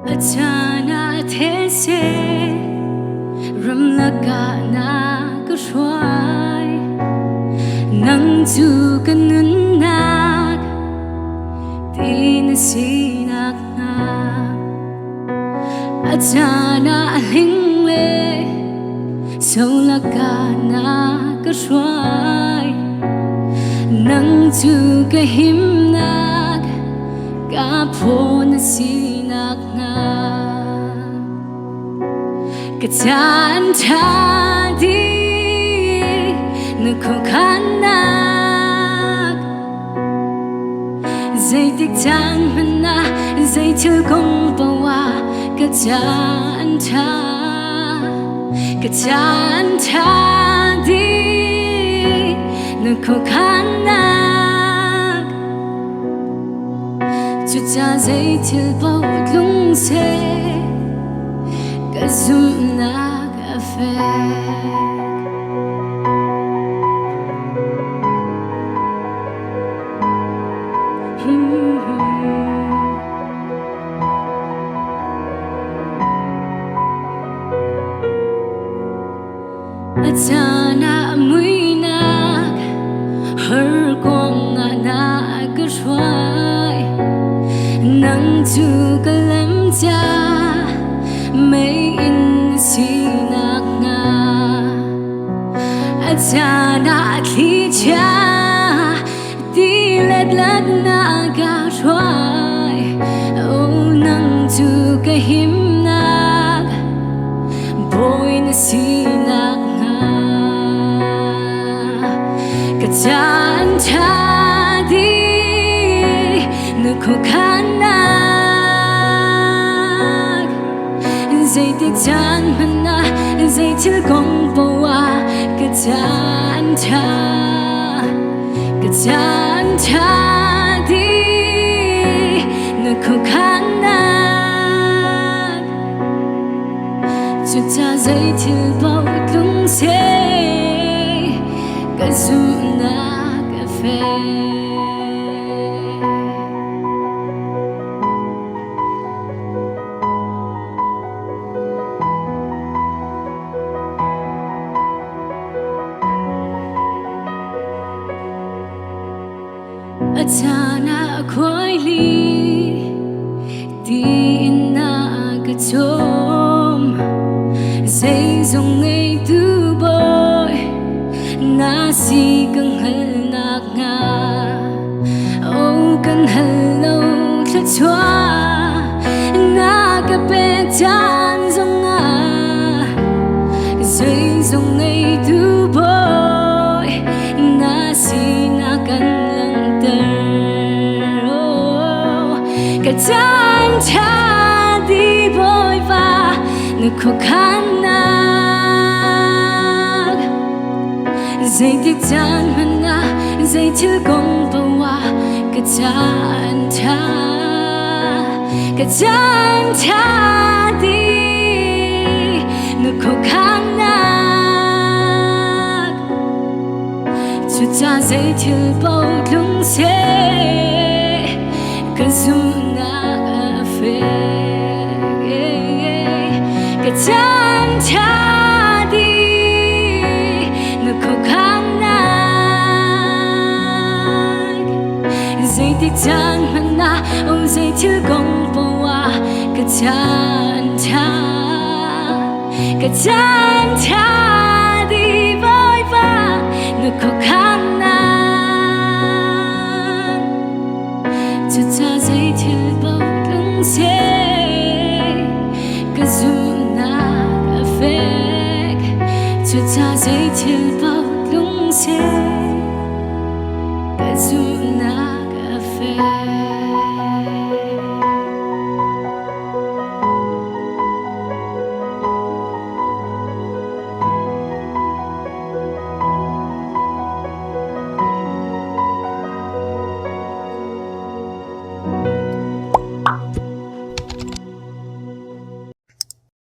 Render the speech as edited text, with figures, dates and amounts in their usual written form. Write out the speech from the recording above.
Achana these ramlaka na kashwai nang chu kanunak tinasinak na Achana lingle solaka na kashwai nang chu kahimnak kapo na sinak na Ca'h An Tha Dih nukhukanak Zay tiktan mana zay tilkong bawa Ca'h An Tha Dih nukhukanak Chucha zay tilbaw lung se Kazum na kafe Achana muinak her kong na kashwai nang chu kalam cha May in sinak na Achana klicha Di ledlad na gashwai O nang tu kahimnak Boy na sinak na Ca'h An Tha Dih nukhukanak Zay tiktan mana zay tilkong bawa Ca'h An Tha Dih nukhukanak Chucha zay tilbaw lung se Kazum na kafe Achana khoi li Di na katom Zay zong ngay tu boy Na si kang hal nak nga O kang halaw tla chwa Na kapet chan zong nga Zay zong ngay tu boy Na si na kan Ca'h An Tha Dih boy va nukhukanak Zay tiktan mana zay tilkong bawa Ca'h An Tha Dih nukhukanak Chucha zay tilbaw lung se Kazum na kafe Ca'h An Tha Dih nukhukanak Zay tiktan mana o zay tilkong bawa Ca'h An Tha Dih boy va nukhukanak